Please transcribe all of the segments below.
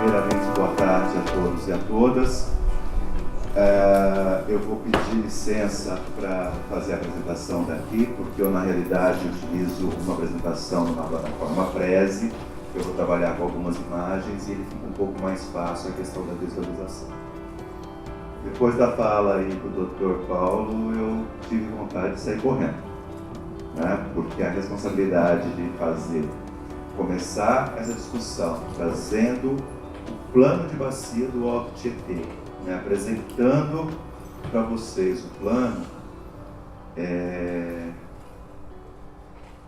Primeiramente, boa tarde a todos e a todas. Eu vou pedir licença para fazer a apresentação daqui, porque eu, na realidade, utilizo uma apresentação numa plataforma Prezi. Eu vou trabalhar com algumas imagens e ele fica um pouco mais fácil a questão da visualização. Depois da fala aí do Dr. Paulo, eu tive vontade de sair correndo, né? Porque a responsabilidade de começar essa discussão trazendo o plano de bacia do Alto Tietê, né? Apresentando para vocês o plano, é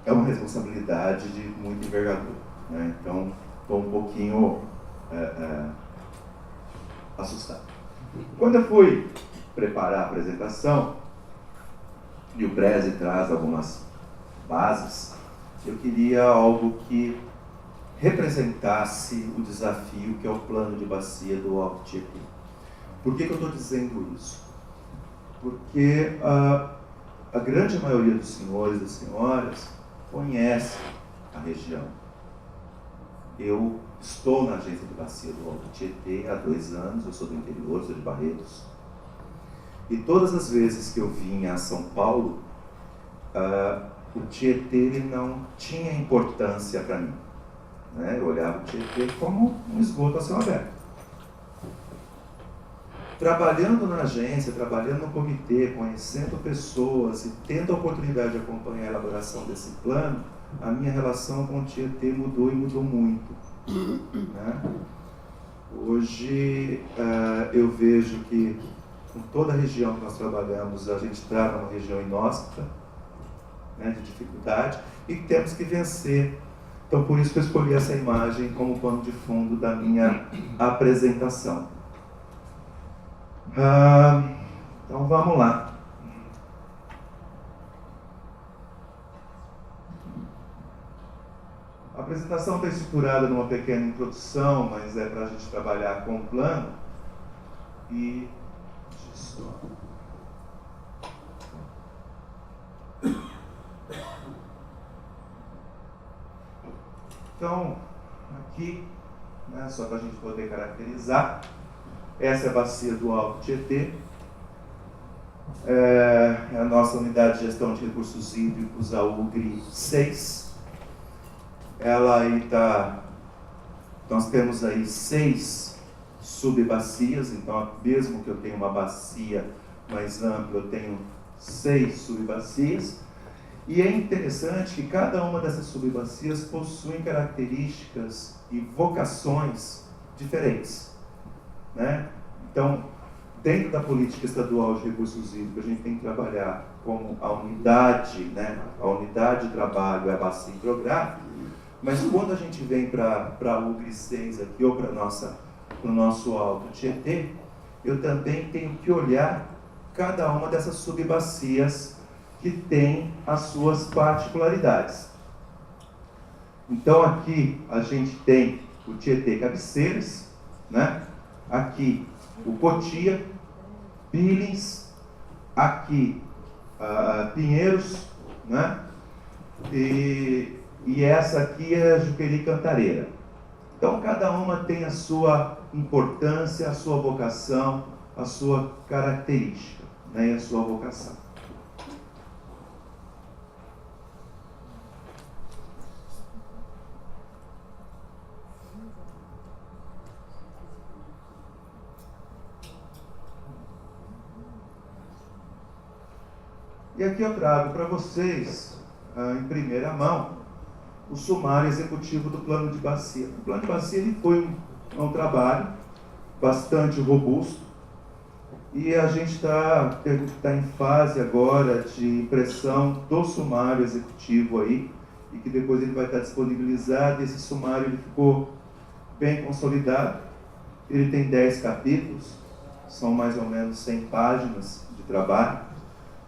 uma responsabilidade de muita envergadura, né? Então, estou um pouquinho assustado. Quando eu fui preparar a apresentação, e o Prezi traz algumas bases, eu queria algo que representasse o desafio que é o plano de bacia do Alto Tietê. Por que eu estou dizendo isso? Porque a grande maioria dos senhores e das senhoras conhece a região. Eu estou na agência de bacia do Alto Tietê há 2 anos, eu sou do interior, sou de Barretos. E todas as vezes que eu vinha a São Paulo, o Tietê ele não tinha importância para mim, né? Eu olhava o Tietê como um esgoto a céu aberto. Trabalhando na agência, trabalhando no comitê, conhecendo pessoas e tendo a oportunidade de acompanhar a elaboração desse plano, a minha relação com o Tietê mudou e mudou muito, né? Hoje eu vejo que com toda a região que nós trabalhamos, a gente está numa região inóspita, né, de dificuldade, e que temos que vencer. Então, por isso que eu escolhi essa imagem como pano de fundo da minha apresentação. Então, vamos lá. A apresentação está estruturada numa pequena introdução, mas é para a gente trabalhar com o plano. E... Então, aqui, né, só para a gente poder caracterizar, essa é a bacia do Alto Tietê, é a nossa unidade de gestão de recursos hídricos, a UGRI 6. Ela aí nós temos aí 6 subbacias, então mesmo que eu tenha uma bacia mais ampla, eu tenho 6 subbacias. E é interessante que cada uma dessas subbacias possuem características e vocações diferentes, né? Então, dentro da política estadual de recursos hídricos, a gente tem que trabalhar como a unidade, né? A unidade de trabalho é a bacia hidrográfica, mas quando a gente vem para a UGRI 6 aqui, ou para o nosso Alto Tietê, eu também tenho que olhar cada uma dessas subbacias que tem as suas particularidades. Então aqui a gente tem o Tietê Cabeceiras, né? Aqui o Cotia, Billings, aqui Pinheiros, né? E essa aqui é a Juqueri Cantareira. Então cada uma tem a sua importância, a sua vocação, a sua característica, né? E a sua vocação. E aqui eu trago para vocês, em primeira mão, o sumário executivo do plano de bacia. O plano de bacia ele foi um trabalho bastante robusto e a gente está em fase agora de impressão do sumário executivo aí, e que depois ele vai estar disponibilizado. Esse sumário ele ficou bem consolidado, ele tem 10 capítulos, são mais ou menos 100 páginas de trabalho,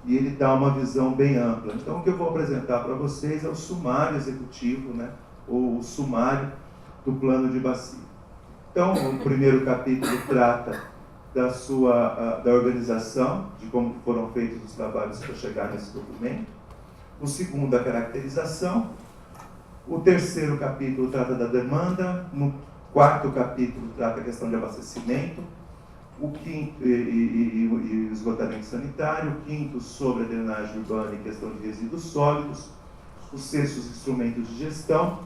e ele dá uma visão bem ampla. Então, o que eu vou apresentar para vocês é o sumário executivo, né, ou o sumário do plano de bacia. Então, o primeiro capítulo trata da organização, de como foram feitos os trabalhos para chegar nesse documento. O segundo, a caracterização. O terceiro capítulo trata da demanda. No quarto capítulo trata a questão de abastecimento, o quinto e esgotamento sanitário, o quinto sobre a drenagem urbana e questão de resíduos sólidos, o sexto, os instrumentos de gestão,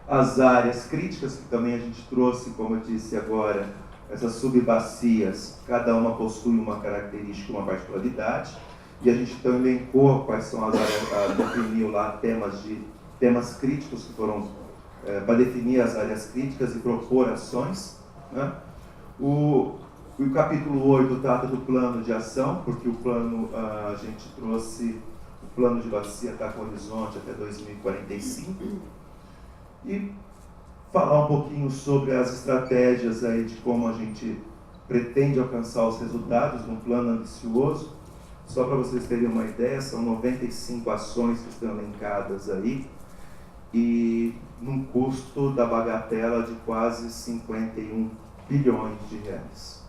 as áreas críticas, que também a gente trouxe, como eu disse agora, essas subbacias, cada uma possui uma característica, uma particularidade, e a gente então elencou quais são as áreas, definiu lá temas críticos que foram para definir as áreas críticas e propor ações, né? O capítulo 8 trata do plano de ação, porque o plano, a gente trouxe, o plano de bacia está com horizonte até 2045, e falar um pouquinho sobre as estratégias aí de como a gente pretende alcançar os resultados num plano ambicioso. Só para vocês terem uma ideia, são 95 ações que estão elencadas aí, e num custo da bagatela de quase 51 bilhões de reais.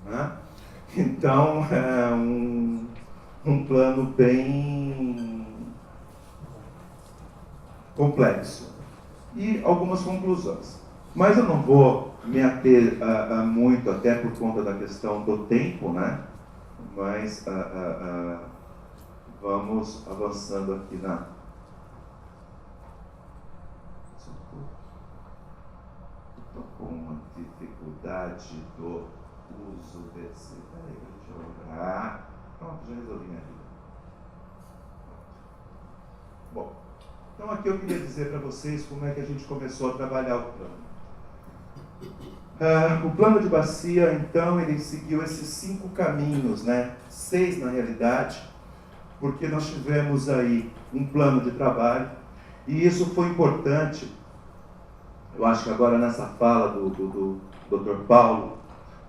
Né? Então, é um plano bem complexo. E algumas conclusões. Mas eu não vou me ater muito, até por conta da questão do tempo, né? Mas vamos avançando aqui na... Estou com uma dificuldade do uso desse... Peraí, deixa eu olhar. Pronto, já resolvi minha vida. Bom, então aqui eu queria dizer para vocês como é que a gente começou a trabalhar o plano. O plano de bacia, então, ele seguiu esses 5 caminhos, né? 6 na realidade, porque nós tivemos aí um plano de trabalho, e isso foi importante. Eu acho que agora nessa fala do Dr. Paulo,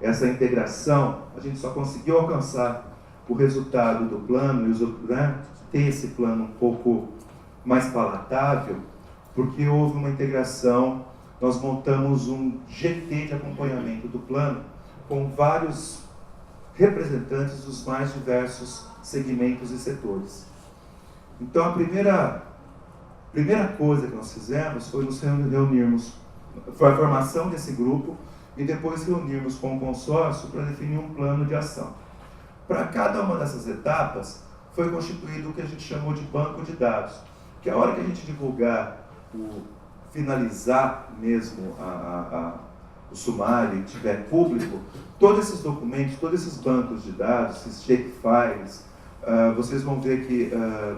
essa integração, a gente só conseguiu alcançar o resultado do plano, né? Ter esse plano um pouco mais palatável, porque houve uma integração. Nós montamos um GT de acompanhamento do plano com vários representantes dos mais diversos segmentos e setores. Então, a primeira coisa que nós fizemos foi nos reunirmos, foi a formação desse grupo, e depois reunirmos com o consórcio para definir um plano de ação. Para cada uma dessas etapas, foi constituído o que a gente chamou de banco de dados, que a hora que a gente divulgar, finalizar mesmo o sumário e tiver público, todos esses documentos, todos esses bancos de dados, esses shapefiles, vocês vão ver que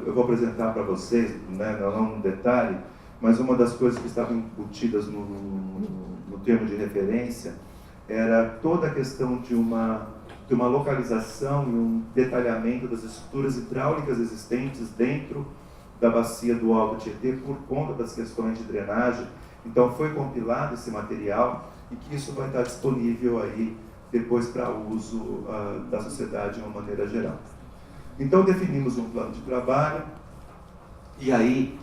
eu vou apresentar para vocês, né, não no detalhe, mas uma das coisas que estavam embutidas no termo de referência era toda a questão de uma localização e um detalhamento das estruturas hidráulicas existentes dentro da bacia do Alto Tietê por conta das questões de drenagem. Então foi compilado esse material e que isso vai estar disponível aí depois para uso da sociedade de uma maneira geral. Então definimos um plano de trabalho, e aí,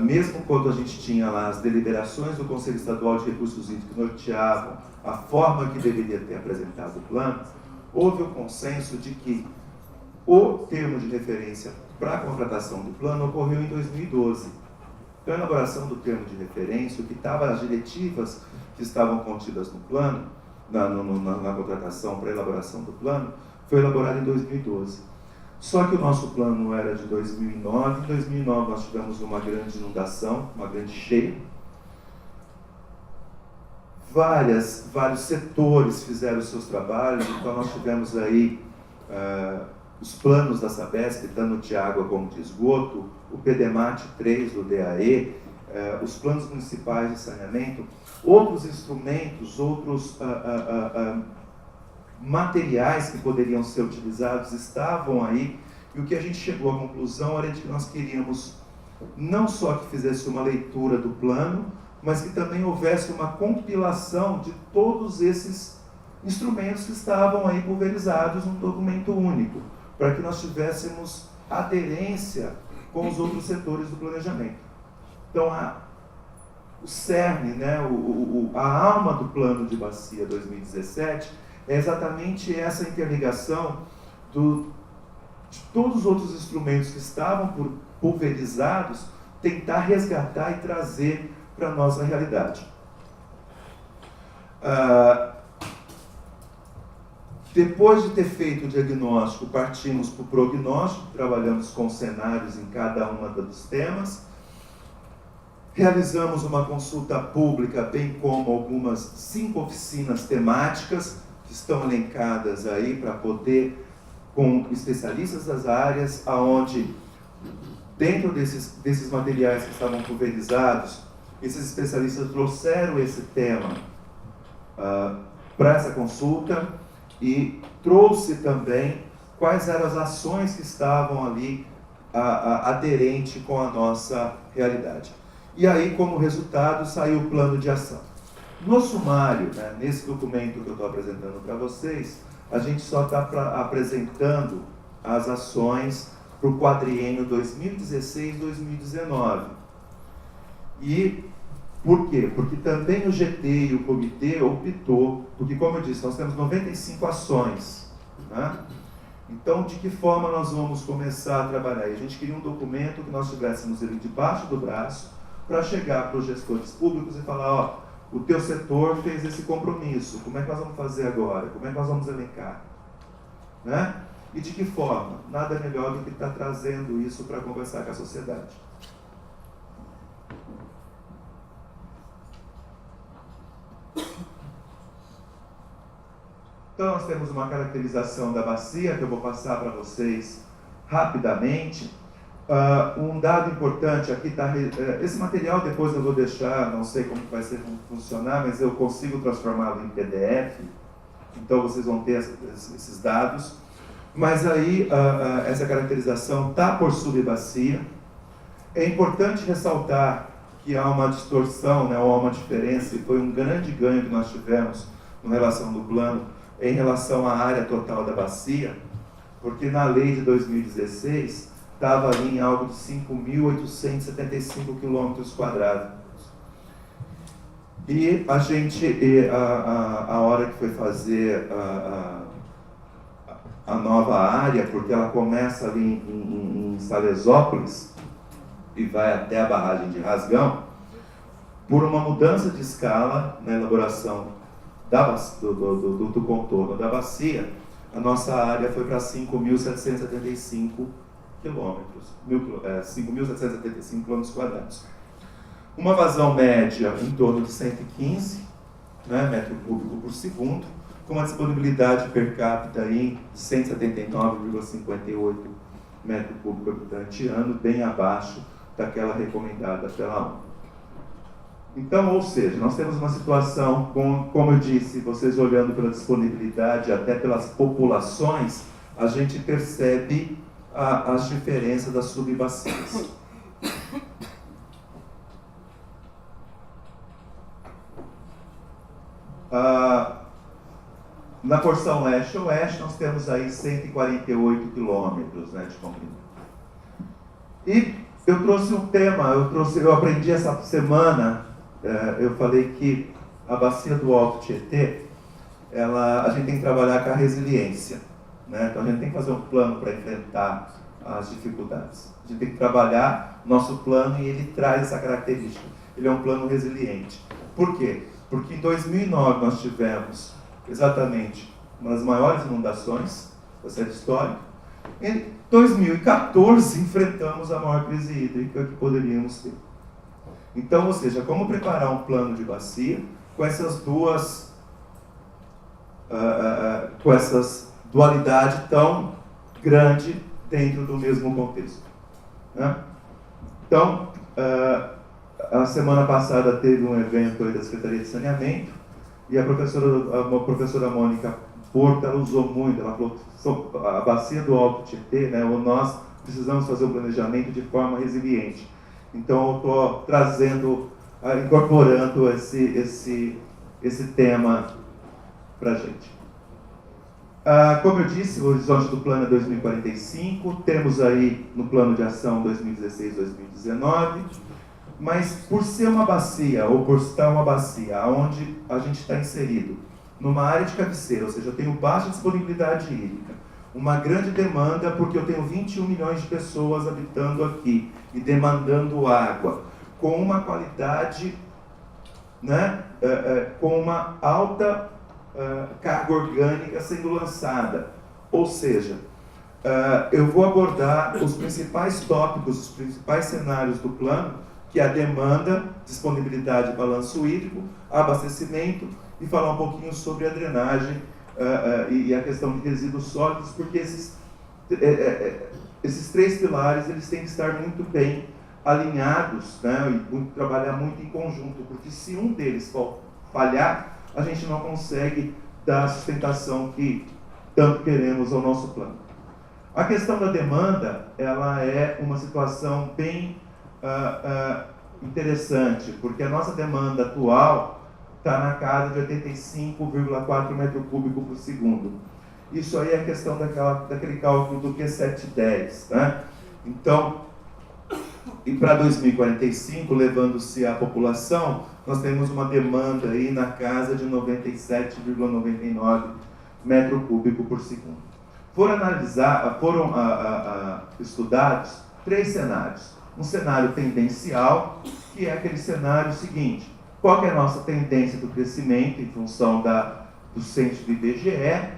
mesmo quando a gente tinha lá as deliberações do Conselho Estadual de Recursos Hídricos que norteavam a forma que deveria ter apresentado o plano, houve o consenso de que o termo de referência para a contratação do plano ocorreu em 2012. Então, a elaboração do termo de referência, o que estava, as diretivas que estavam contidas no plano, na contratação para a elaboração do plano, foi elaborada em 2012. Só que o nosso plano era de 2009. Em 2009 nós tivemos uma grande inundação, uma grande cheia. Vários setores fizeram os seus trabalhos, então nós tivemos aí os planos da Sabesp, tanto de água como de esgoto, o PDMAT 3 do DAE, os planos municipais de saneamento, outros instrumentos, outros materiais que poderiam ser utilizados estavam aí, e o que a gente chegou à conclusão era de que nós queríamos não só que fizesse uma leitura do plano, mas que também houvesse uma compilação de todos esses instrumentos que estavam aí pulverizados num documento único, para que nós tivéssemos aderência com os outros setores do planejamento. Então, o cerne, né, a alma do Plano de Bacia 2017 é exatamente essa interligação de todos os outros instrumentos que estavam pulverizados, tentar resgatar e trazer para a nossa realidade. Depois de ter feito o diagnóstico, partimos para o prognóstico, trabalhamos com cenários em cada um dos temas, realizamos uma consulta pública, bem como algumas 5 oficinas temáticas, que estão elencadas aí para poder, com especialistas das áreas, aonde, dentro desses materiais que estavam pulverizados, esses especialistas trouxeram esse tema para essa consulta e trouxe também quais eram as ações que estavam ali aderente com a nossa realidade. E aí, como resultado, saiu o plano de ação. No sumário, né, nesse documento que eu estou apresentando para vocês, a gente só está apresentando as ações para o quadriênio 2016-2019. E por quê? Porque também o GT e o comitê optou, porque, como eu disse, nós temos 95 ações, né? Então, de que forma nós vamos começar a trabalhar? E a gente queria um documento que nós tivéssemos ele debaixo do braço, para chegar para os gestores públicos e falar, ó, o teu setor fez esse compromisso, como é que nós vamos fazer agora? Como é que nós vamos elencar? Né? E de que forma? Nada melhor do que estar trazendo isso para conversar com a sociedade. Então, nós temos uma caracterização da bacia, que eu vou passar para vocês rapidamente. Um dado importante aqui está... esse material depois eu vou deixar, não sei como vai funcionar, mas eu consigo transformá-lo em PDF, então vocês vão ter esses dados. Mas aí, essa caracterização está por subbacia. É importante ressaltar que há uma distorção, né, ou há uma diferença, e foi um grande ganho que nós tivemos em relação do plano, em relação à área total da bacia, porque na lei de 2016 estava ali em algo de 5.875 km². E a gente, a hora que foi fazer a nova área, porque ela começa ali em Salesópolis e vai até a barragem de Rasgão, por uma mudança de escala na elaboração do contorno da bacia, a nossa área foi para 5.775 quilômetros, 5.775 km². Uma vazão média em torno de 115, né, metro cúbico por segundo, com uma disponibilidade per capita em 179,58 metro cúbico habitante ano, bem abaixo daquela recomendada pela ONU. Então, ou seja, nós temos uma situação, como eu disse, vocês olhando pela disponibilidade, até pelas populações, a gente percebe as diferenças das subbacias. Na porção leste-oeste, nós temos aí 148 quilômetros, né, de comprimento. E eu trouxe um tema, eu aprendi essa semana, eu falei que a bacia do Alto Tietê, a gente tem que trabalhar com a resiliência, né? Então a gente tem que fazer um plano para enfrentar as dificuldades. A gente tem que trabalhar nosso plano e ele traz essa característica. Ele é um plano resiliente. Por quê? Porque em 2009 nós tivemos exatamente uma das maiores inundações da série histórica. Em 2014 enfrentamos a maior crise hídrica que poderíamos ter. Então, ou seja, como preparar um plano de bacia com essas com essas dualidade tão grande dentro do mesmo contexto, né? Então, a semana passada teve um evento aí da Secretaria de Saneamento e a professora Mônica Porto, ela usou muito, ela falou, a bacia do Alto Tietê, né, nós precisamos fazer um planejamento de forma resiliente. Então, eu estou trazendo, incorporando esse tema para a gente. Como eu disse, o horizonte do plano é 2045, temos aí no plano de ação 2016-2019, mas por ser uma bacia, ou por estar uma bacia onde a gente está inserido, numa área de cabeceira, ou seja, eu tenho baixa disponibilidade hídrica, uma grande demanda, porque eu tenho 21 milhões de pessoas habitando aqui e demandando água, com uma qualidade, né, com uma alta carga orgânica sendo lançada. Ou seja, eu vou abordar os principais tópicos, os principais cenários do plano, que é a demanda, disponibilidade e balanço hídrico, abastecimento, e falar um pouquinho sobre a drenagem e a questão de resíduos sólidos, porque esses três pilares eles têm que estar muito bem alinhados, né, e trabalhar muito em conjunto, porque se um deles falhar, a gente não consegue dar a sustentação que tanto queremos ao nosso plano. A questão da demanda, ela é uma situação bem interessante, porque a nossa demanda atual está na casa de 85,4 metros cúbicos por segundo. Isso aí é a questão daquele cálculo do Q710, né? Então, e para 2045, levando-se a população, nós temos uma demanda aí na casa de 97,99 metro cúbico por segundo. Foram estudados 3 cenários. Um cenário tendencial, que é aquele cenário seguinte: qual que é a nossa tendência do crescimento em função do censo do IBGE,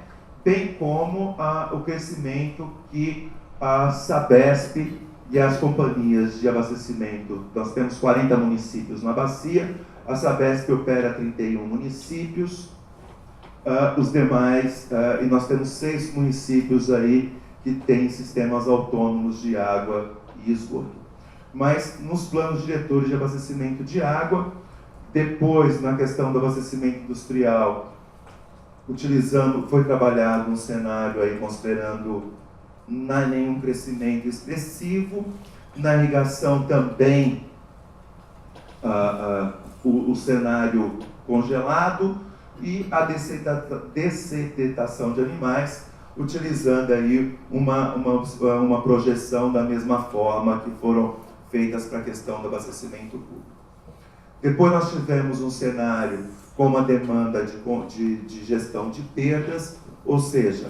bem como o crescimento que a Sabesp e as companhias de abastecimento. Nós temos 40 municípios na bacia, a Sabesp opera 31 municípios, os demais, e nós temos 6 municípios aí que têm sistemas autônomos de água e esgoto. Mas nos planos diretores de abastecimento de água, depois na questão do abastecimento industrial, foi trabalhado um cenário aí considerando nenhum crescimento expressivo, na irrigação também o cenário congelado e a dessedetação de animais, utilizando aí uma projeção da mesma forma que foram feitas para a questão do abastecimento público. Depois nós tivemos um cenário com uma demanda de gestão de perdas, ou seja,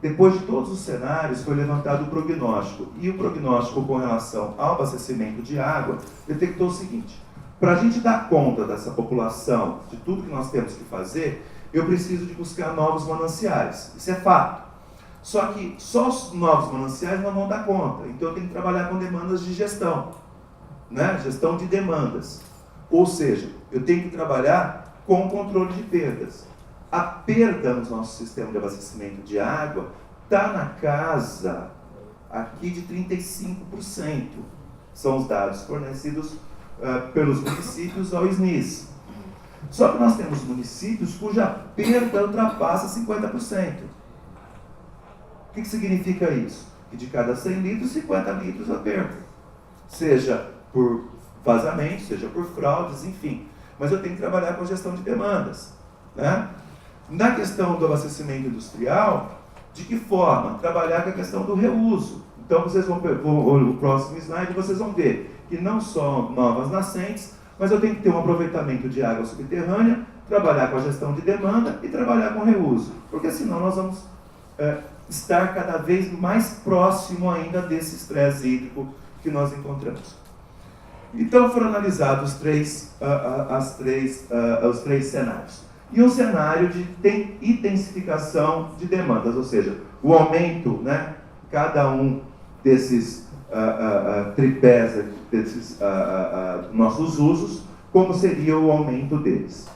depois de todos os cenários foi levantado o prognóstico, e o prognóstico com relação ao abastecimento de água detectou o seguinte: para a gente dar conta dessa população, de tudo que nós temos que fazer, eu preciso de buscar novos mananciais, isso é fato. Só que só os novos mananciais não vão dar conta, então eu tenho que trabalhar com demandas de gestão, né? Gestão de demandas. Ou seja, eu tenho que trabalhar com o controle de perdas. A perda no nosso sistema de abastecimento de água está na casa aqui de 35%. São os dados fornecidos pelos municípios ao SNIS. Só que nós temos municípios cuja perda ultrapassa 50%. O que significa isso? Que de cada 100 litros, 50 litros a perda. Seja por vazamento, seja por fraudes, enfim. Mas eu tenho que trabalhar com a gestão de demandas, né? Na questão do abastecimento industrial, de que forma? Trabalhar com a questão do reuso. Então, vocês vão ver, no próximo slide, vocês vão ver que não só novas nascentes, mas eu tenho que ter um aproveitamento de água subterrânea, trabalhar com a gestão de demanda e trabalhar com reuso. Porque senão nós vamos estar cada vez mais próximo ainda desse estresse hídrico que nós encontramos. Então foram analisados os três cenários. E um cenário de intensificação de demandas, ou seja, o aumento, né, cada um desses tripés, desses nossos usos, como seria o aumento deles.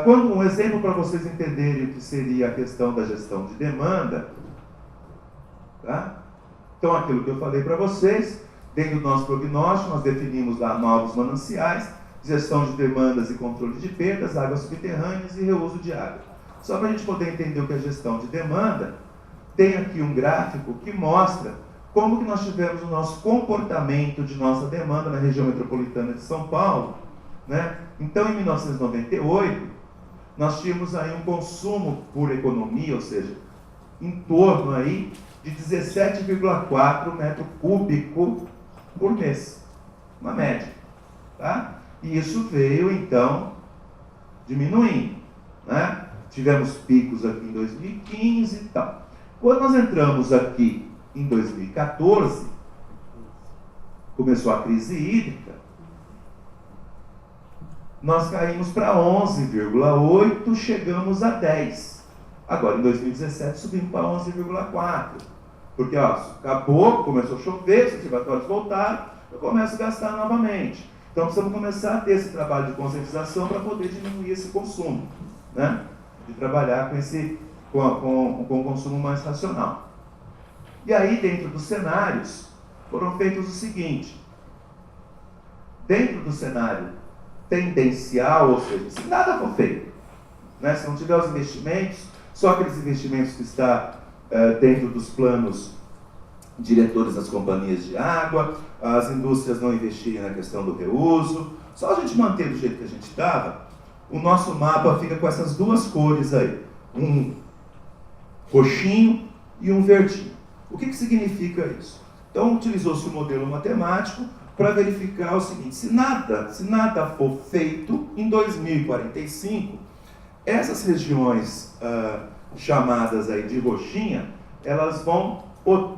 Um exemplo para vocês entenderem o que seria a questão da gestão de demanda, tá? Então, aquilo que eu falei para vocês, dentro do nosso prognóstico, nós definimos lá novos mananciais, gestão de demandas e controle de perdas, águas subterrâneas e reuso de água. Só para a gente poder entender o que é gestão de demanda, tem aqui um gráfico que mostra como que nós tivemos o nosso comportamento de nossa demanda na região metropolitana de São Paulo, né? Então, em 1998, nós tínhamos aí um consumo por economia, ou seja, em torno aí de 17,4 metro cúbico por mês, uma média, tá? E isso veio, então, diminuindo, né? Tivemos picos aqui em 2015 e tal. Quando nós entramos aqui em 2014, começou a crise hídrica, nós caímos para 11,8, chegamos a 10. Agora, em 2017, subimos para 11,4. Porque, acabou, começou a chover, os reservatórios voltaram, eu começo a gastar novamente. Então, precisamos começar a ter esse trabalho de conscientização para poder diminuir esse consumo, né? De trabalhar com o consumo mais racional. E aí, dentro dos cenários, foram feitos o seguinte. Dentro do cenário tendencial, ou seja, se nada for feito, né? Se não tiver os investimentos, só aqueles investimentos que estão dentro dos planos diretores das companhias de água, as indústrias não investirem na questão do reuso, só a gente manter do jeito que a gente estava, o nosso mapa fica com essas duas cores aí, um roxinho e um verdinho. O que significa isso? Então, utilizou-se o modelo matemático para verificar o seguinte: se nada for feito, em 2045, essas regiões chamadas aí de roxinha, elas vão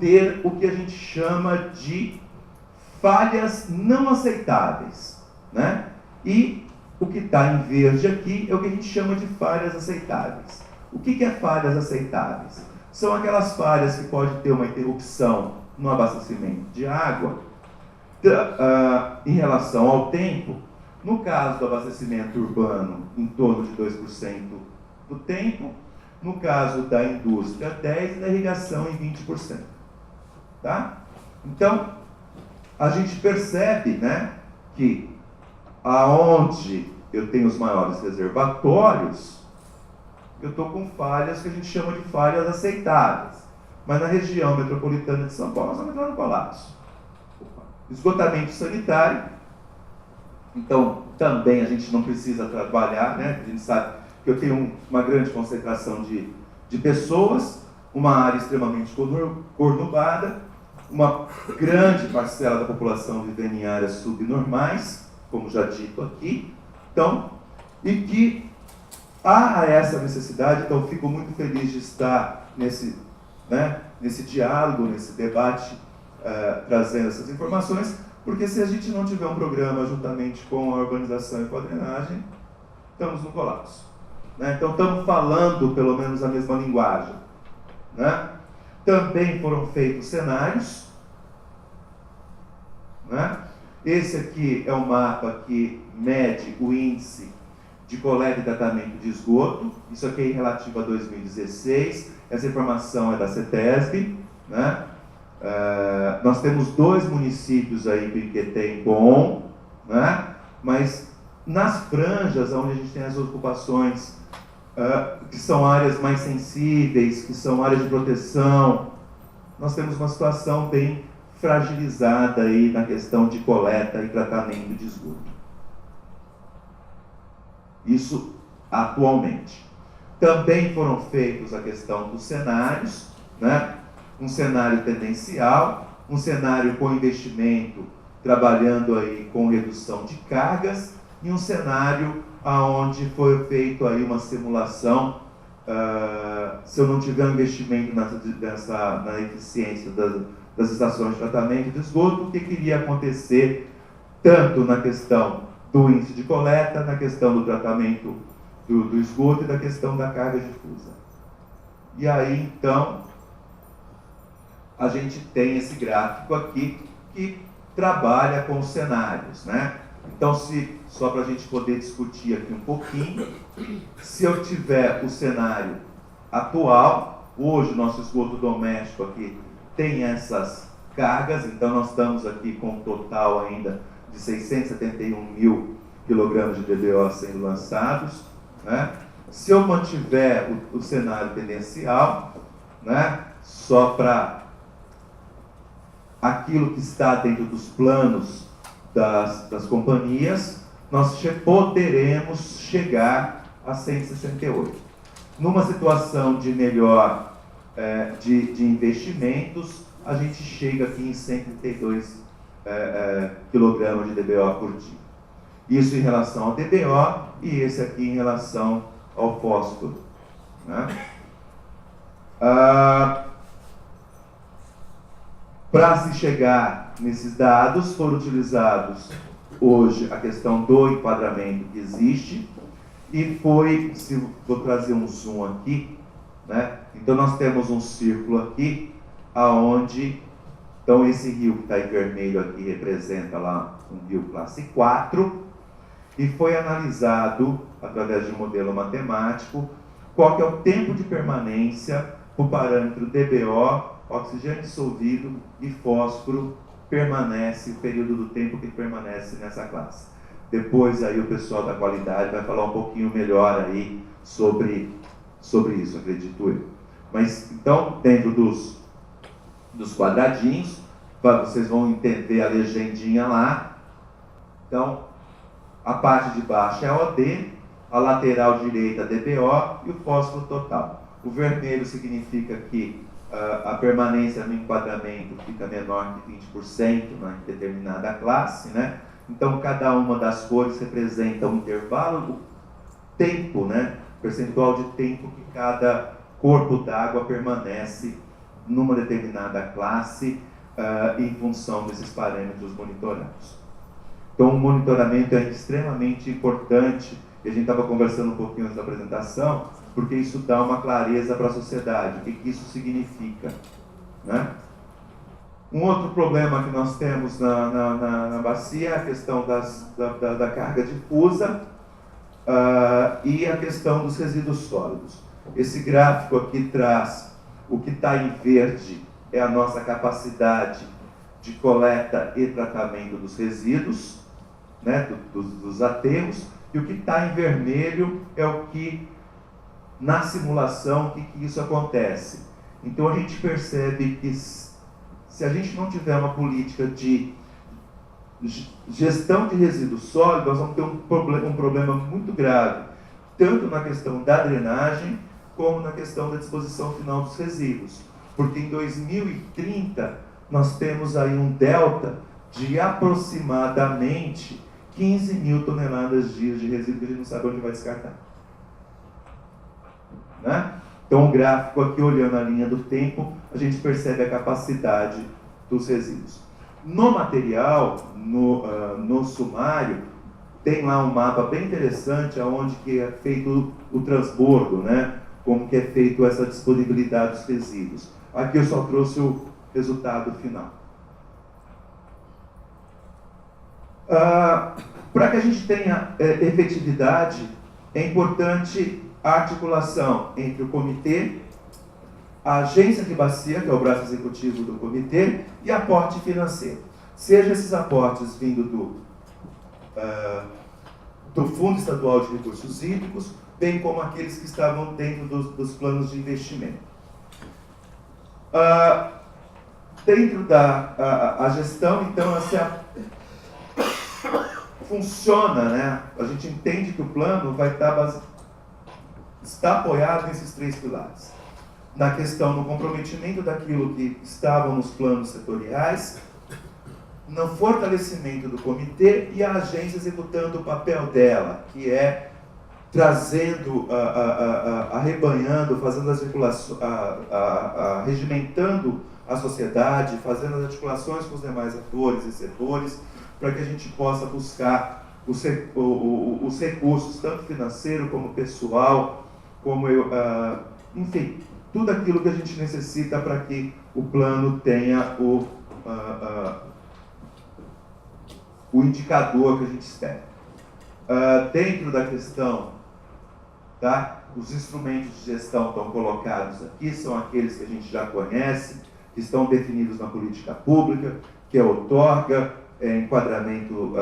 ter o que a gente chama de falhas não aceitáveis, né? E o que está em verde aqui é o que a gente chama de falhas aceitáveis. O que é falhas aceitáveis? São aquelas falhas que pode ter uma interrupção no abastecimento de água em relação ao tempo. No caso do abastecimento urbano, em torno de 2% do tempo. No caso da indústria, 10%, e da irrigação, em 20%. Tá? Então, a gente percebe, né, que aonde eu tenho os maiores reservatórios, eu estou com falhas que a gente chama de falhas aceitáveis. Mas na região metropolitana de São Paulo, nós estamos entrando no colapso. Esgotamento sanitário. Então, também a gente não precisa trabalhar, né? A gente sabe que eu tenho uma grande concentração de pessoas, uma área extremamente conurbada, uma grande parcela da população vivendo em áreas subnormais, como já dito aqui. Então, e que há essa necessidade, então fico muito feliz de estar nesse diálogo, nesse debate, trazendo essas informações, porque se a gente não tiver um programa juntamente com a urbanização e com a drenagem, estamos no colapso. Né? Então, estamos falando pelo menos a mesma linguagem. Né? Também foram feitos cenários. Né? Esse aqui é um mapa que mede o índice de coleta e tratamento de esgoto. Isso aqui é relativo a 2016. Essa informação é da CETESB. Né? Nós temos 2 municípios aí que tem bom, né? Mas nas franjas onde a gente tem as ocupações que são áreas mais sensíveis, que são áreas de proteção, nós temos uma situação bem fragilizada aí na questão de coleta e tratamento de esgoto. Isso atualmente. Também foram feitos a questão dos cenários, né? Um cenário tendencial, um cenário com investimento, trabalhando aí com redução de cargas, e um cenário onde foi feito aí uma simulação, se eu não tiver um investimento na eficiência das estações de tratamento de esgoto, o que iria acontecer tanto na questão do índice de coleta, na questão do tratamento do esgoto e da questão da carga difusa. E aí, então, a gente tem esse gráfico aqui que trabalha com os cenários, né? Então, só para a gente poder discutir aqui um pouquinho, se eu tiver o cenário atual, hoje o nosso esgoto doméstico aqui tem essas cargas, então nós estamos aqui com um total ainda de 671 mil quilogramas de DBO sendo lançados, né? Se eu mantiver o cenário tendencial, né, só para aquilo que está dentro dos planos das companhias, nós poderemos chegar a 168. Numa situação de melhor de investimentos, a gente chega aqui em 132 quilogramas de DBO por dia. Isso em relação ao DBO e esse aqui em relação ao fósforo. Né? Para se chegar nesses dados foram utilizados hoje a questão do enquadramento que existe, e foi, se vou trazer um zoom aqui, né? Então nós temos um círculo aqui, aonde, então esse rio que está em vermelho aqui representa lá um rio classe 4, e foi analisado, através de um modelo matemático, qual que é o tempo de permanência, o parâmetro DBO, oxigênio dissolvido e fósforo, permanece, o período do tempo que permanece nessa classe. Depois aí o pessoal da qualidade vai falar um pouquinho melhor aí sobre isso, acredito eu. Mas, então, dentro dos quadradinhos, vocês vão entender a legendinha lá. Então, a parte de baixo é OD, a lateral direita DBO e o fósforo total. O vermelho significa que a permanência no enquadramento fica menor que 20% na determinada classe, né? Então, cada uma das cores representa um intervalo, o tempo, né? Percentual de tempo que cada corpo d'água permanece numa determinada classe em função desses parâmetros monitorados. Então, o monitoramento é extremamente importante, e a gente estava conversando um pouquinho antes da apresentação, porque isso dá uma clareza para a sociedade, o que isso significa, né? Um outro problema que nós temos na bacia é a questão da carga difusa e a questão dos resíduos sólidos. Esse gráfico aqui traz o que está em verde, é a nossa capacidade de coleta e tratamento dos resíduos, né, dos aterros, e o que está em vermelho é o que, na simulação, que isso acontece. Então a gente percebe que se a gente não tiver uma política de gestão de resíduos sólidos, nós vamos ter um problema muito grave, tanto na questão da drenagem, como na questão da disposição final dos resíduos. Porque em 2030, nós temos aí um delta de aproximadamente 15 mil toneladas dias de resíduo que a gente não sabe onde vai descartar. Né? Então, o gráfico aqui, olhando a linha do tempo, a gente percebe a capacidade dos resíduos. No material, no sumário, tem lá um mapa bem interessante, onde que é feito o transbordo, né? Como que é feito essa disponibilidade dos resíduos. Aqui eu só trouxe o resultado final. Para que a gente tenha efetividade, é importante a articulação entre o comitê, a agência de bacia, que é o braço executivo do comitê, e aporte financeiro. Seja esses aportes vindo do Fundo Estadual de Recursos Hídricos, bem como aqueles que estavam dentro dos planos de investimento. Dentro da gestão, então, funciona, né? A gente entende que o plano vai está apoiado nesses 3 pilares. Na questão do comprometimento daquilo que estava nos planos setoriais, no fortalecimento do comitê e a agência executando o papel dela, que é trazendo, arrebanhando, fazendo as articulações, regimentando a sociedade, fazendo as articulações com os demais atores e setores, para que a gente possa buscar os recursos, tanto financeiro como pessoal, como enfim, tudo aquilo que a gente necessita para que o plano tenha o indicador que a gente espera. Dentro da questão, tá? Os instrumentos de gestão estão colocados aqui, são aqueles que a gente já conhece, que estão definidos na política pública, que é o TORGA, enquadramento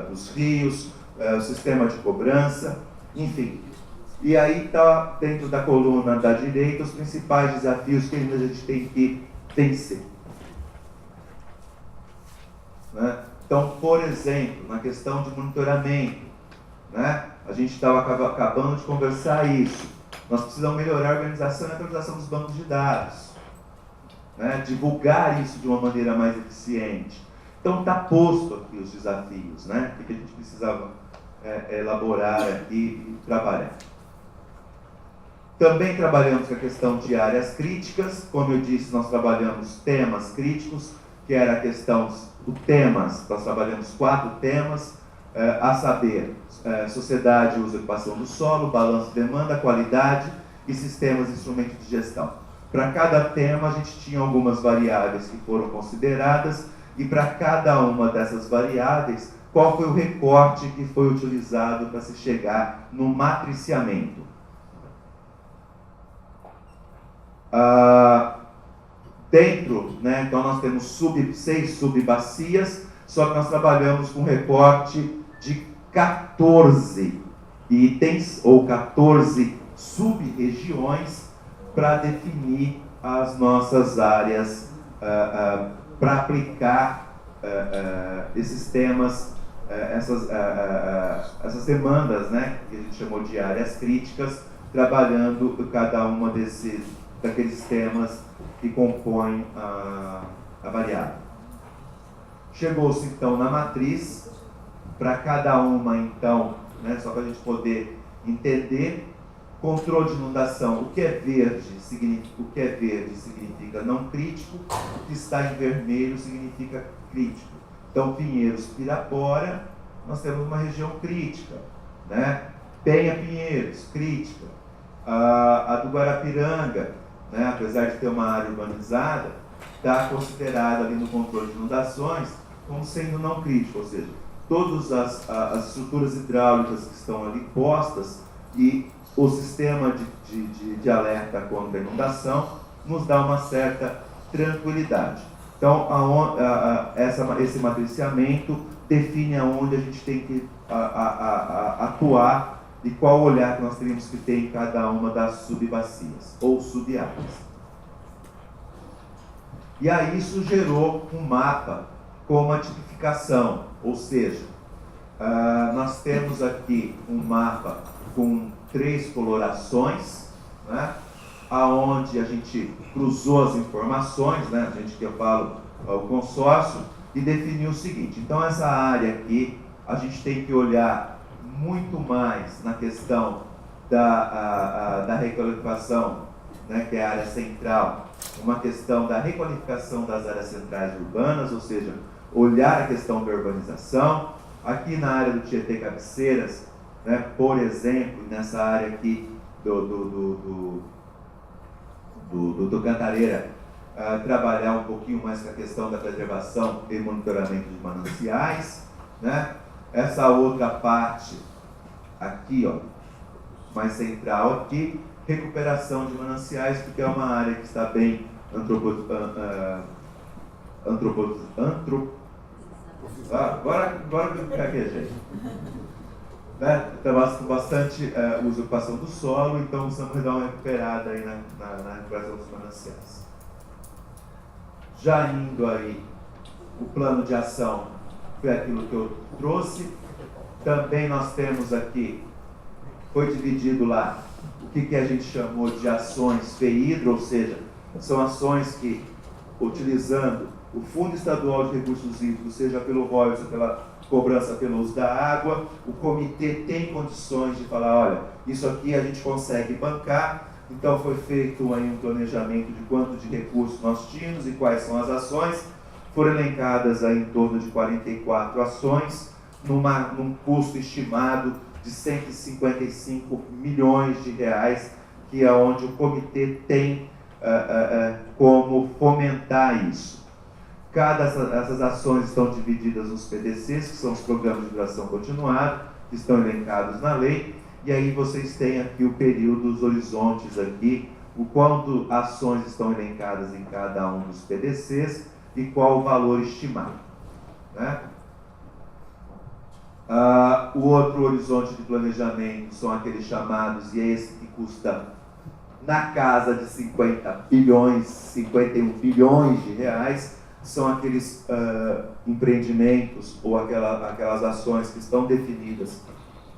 dos rios, o sistema de cobrança, enfim. E aí está, dentro da coluna da direita, os principais desafios que ainda a gente tem que vencer. Né? Então, por exemplo, na questão de monitoramento, né? A gente estava acabando de conversar isso. Nós precisamos melhorar a organização e a atualização dos bancos de dados. Né? Divulgar isso de uma maneira mais eficiente. Então, está posto aqui os desafios, né? Que a gente precisava elaborar aqui e trabalhar. Também trabalhamos com a questão de áreas críticas. Como eu disse, nós trabalhamos temas críticos, que era a questão do temas. Nós trabalhamos 4 temas, a saber, sociedade, uso e ocupação do solo, balanço de demanda, qualidade e sistemas e instrumentos de gestão. Para cada tema, a gente tinha algumas variáveis que foram consideradas, e para cada uma dessas variáveis, qual foi o recorte que foi utilizado para se chegar no matriciamento. Dentro, né, então nós temos 6 subbacias, só que nós trabalhamos com recorte de 14 itens, ou 14 sub-regiões, para definir as nossas áreas, para aplicar esses temas, essas demandas, né, que a gente chamou de áreas críticas, trabalhando cada uma daqueles temas que compõem a variável. Chegou-se então na matriz, para cada uma então, né, só para a gente poder entender, controle de inundação, o que é verde significa não crítico, o que está em vermelho significa crítico. Então, Pinheiros, Pirapora, nós temos uma região crítica, né? Penha, Pinheiros, crítica. A do Guarapiranga, né, apesar de ter uma área urbanizada, está considerada ali no controle de inundações como sendo não crítico, ou seja, todas as estruturas hidráulicas que estão ali postas e o sistema de alerta contra a inundação nos dá uma certa tranquilidade. Então, esse matriciamento define aonde a gente tem que atuar e qual olhar que nós teríamos que ter em cada uma das subbacias ou sub-áreas. E aí isso gerou um mapa com uma tipificação, ou seja, nós temos aqui um mapa com 3 colorações, né, aonde a gente cruzou as informações, né, a gente que eu falo, o consórcio, e definiu o seguinte. Então essa área aqui, a gente tem que olhar muito mais na questão da requalificação, né, que é a área central, uma questão da requalificação das áreas centrais urbanas, ou seja, olhar a questão da urbanização. Aqui na área do Tietê Cabeceiras, né, por exemplo, nessa área aqui do Cantareira, trabalhar um pouquinho mais com a questão da preservação e monitoramento de mananciais, né? Essa outra parte aqui, ó, mais central aqui, recuperação de mananciais, porque é uma área que está bem agora que eu gaguejei. Né? Então, bastante usurpação do solo, então precisamos dar uma recuperada aí na recuperação dos mananciais. Já indo aí, o plano de ação foi aquilo que eu trouxe. Também nós temos aqui, foi dividido lá, o que a gente chamou de ações FEIDRO, ou seja, são ações que, utilizando o Fundo Estadual de Recursos Hídricos, seja pelo royalties ou pela cobrança pelo uso da água, o comitê tem condições de falar, olha, isso aqui a gente consegue bancar. Então foi feito aí um planejamento de quanto de recursos nós tínhamos e quais são as ações. Foram elencadas aí em torno de 44 ações, num custo estimado de 155 milhões de reais, que é onde o comitê tem como fomentar isso. Essas ações estão divididas nos PDCs, que são os Programas de Duração Continuada, que estão elencados na lei, e aí vocês têm aqui o período, os horizontes aqui, o quanto ações estão elencadas em cada um dos PDCs e qual o valor estimado, né? O outro horizonte de planejamento são aqueles chamados, e é esse que custa na casa de 50 bilhões, 51 bilhões de reais, são aqueles empreendimentos ou aquelas ações que estão definidas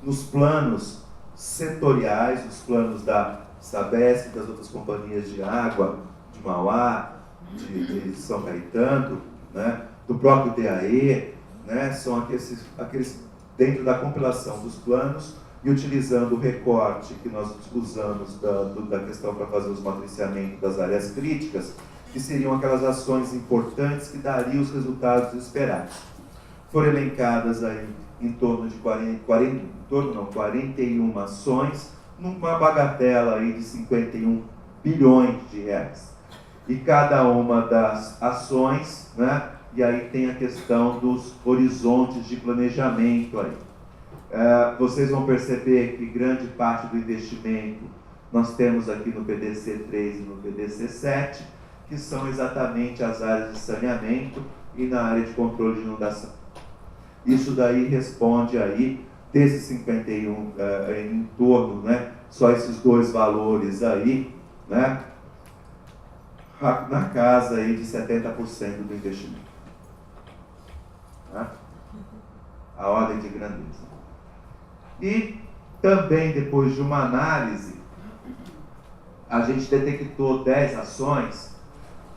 nos planos setoriais, os planos da Sabesp, das outras companhias de água, de Mauá, de São Caetano, né, do próprio DAE, né, são aqueles dentro da compilação dos planos e utilizando o recorte que nós usamos da questão para fazer os matriciamentos das áreas críticas, que seriam aquelas ações importantes que dariam os resultados esperados. Foram elencadas aí em torno de 41 ações, numa bagatela aí de 51 bilhões de reais. E cada uma das ações, né, e aí tem a questão dos horizontes de planejamento aí. Vocês vão perceber que grande parte do investimento nós temos aqui no PDC 3 e no PDC 7, que são exatamente as áreas de saneamento e na área de controle de inundação. Isso daí responde aí, desses 51 em torno, né, só esses dois valores aí, né, na casa aí de 70% do investimento. Né? A ordem de grandeza. E também, depois de uma análise, a gente detectou 10 ações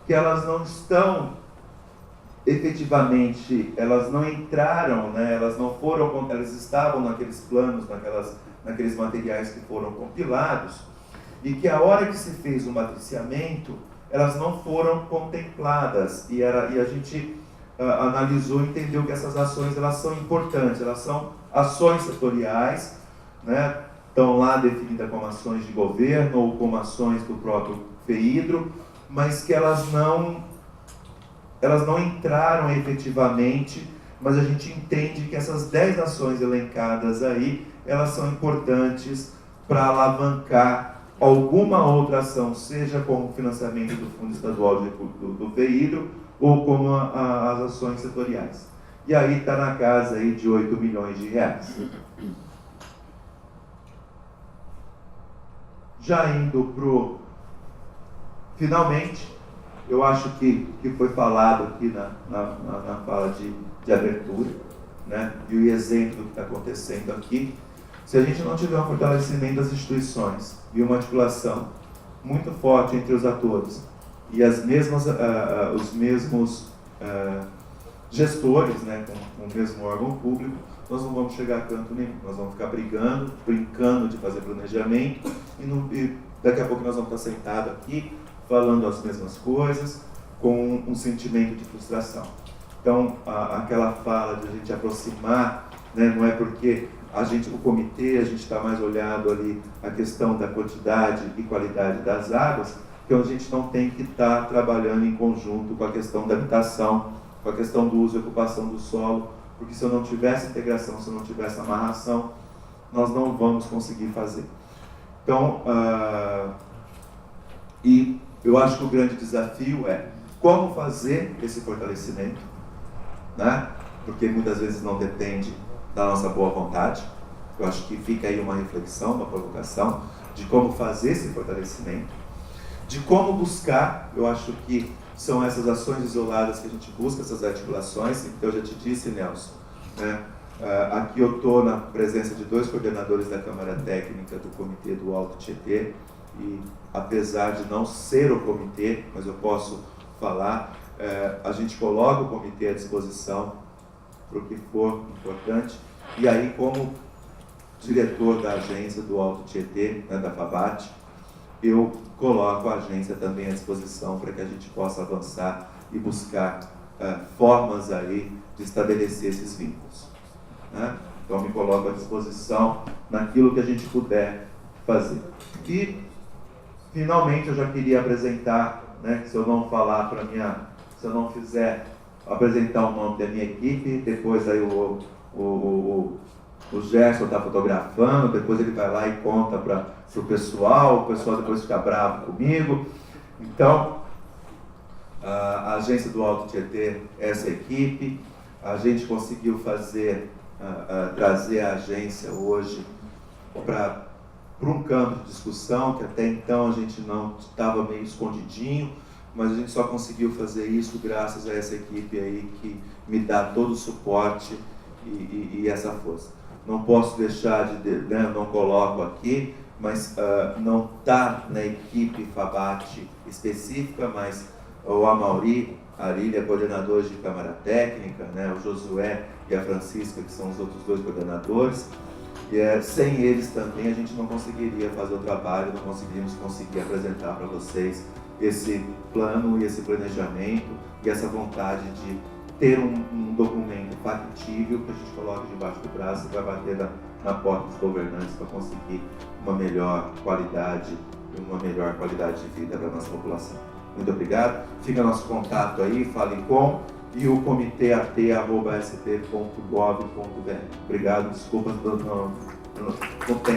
que elas não estão efetivamente, elas não entraram, né, elas não foram, elas estavam naqueles planos, naqueles materiais que foram compilados, e que a hora que se fez o matriciamento, elas não foram contempladas, e a gente analisou e entendeu que essas ações elas são importantes, elas são ações setoriais, né, estão lá definidas como ações de governo ou como ações do próprio FEHIDRO, mas que elas não entraram efetivamente, mas a gente entende que essas 10 ações elencadas aí, elas são importantes para alavancar alguma outra ação, seja como financiamento do Fundo Estadual do FEHIDRO ou como as ações setoriais. E aí está na casa aí de 8 milhões de reais. Já indo para finalmente, eu acho que foi falado aqui na fala de abertura, né? E o exemplo do que está acontecendo aqui, se a gente não tiver um fortalecimento das instituições e uma articulação muito forte entre os atores e os mesmos gestores, né, com o mesmo órgão público, nós não vamos chegar a canto nenhum. Nós vamos ficar brincando de fazer planejamento e daqui a pouco nós vamos estar sentados aqui falando as mesmas coisas, com um sentimento de frustração. Então, aquela fala de a gente aproximar, né, não é porque o comitê, a gente está mais olhado ali a questão da quantidade e qualidade das águas, que a gente não tem que estar trabalhando em conjunto com a questão da habitação, com a questão do uso e ocupação do solo, porque se eu não tiver essa integração, se eu não tiver essa amarração, nós não vamos conseguir fazer. Então, e eu acho que o grande desafio é como fazer esse fortalecimento, né? Porque muitas vezes não depende da nossa boa vontade. Eu acho que fica aí uma reflexão, uma provocação de como fazer esse fortalecimento, de como buscar. Eu acho que são essas ações isoladas que a gente busca, essas articulações. Então, eu já te disse, Nelson, né? Aqui eu estou na presença de 2 coordenadores da Câmara Técnica do Comitê do Alto Tietê, e apesar de não ser o comitê, mas eu posso falar, a gente coloca o comitê à disposição para o que for importante, e aí como diretor da agência do Alto Tietê, né, da FABAT, eu coloco a agência também à disposição para que a gente possa avançar e buscar formas aí de estabelecer esses vínculos. Né? Então me coloco à disposição naquilo que a gente puder fazer. E finalmente eu já queria apresentar, né, se eu não falar se eu não fizer apresentar o nome da minha equipe, depois aí o Gerson está fotografando, depois ele vai lá e conta para o pessoal depois fica bravo comigo. Então, a agência do Alto Tietê, essa equipe, a gente conseguiu trazer a agência hoje para um campo de discussão, que até então a gente não estava meio escondidinho, mas a gente só conseguiu fazer isso graças a essa equipe aí que me dá todo o suporte e essa força. Não posso deixar né, não coloco aqui, mas não está na equipe FABAT específica, mas o Amauri, a Lília, coordenadores de Câmara Técnica, né, o Josué e a Francisca, que são os outros 2 coordenadores, e sem eles também a gente não conseguiria fazer o trabalho, não conseguiríamos apresentar para vocês esse plano e esse planejamento e essa vontade de ter um documento factível que a gente coloque debaixo do braço e vai bater na porta dos governantes para conseguir uma melhor qualidade e uma melhor qualidade de vida para a nossa população. Muito obrigado. Fica nosso contato aí, fale com, e o comitê@sp.gov.br. Obrigado, desculpa, não tem.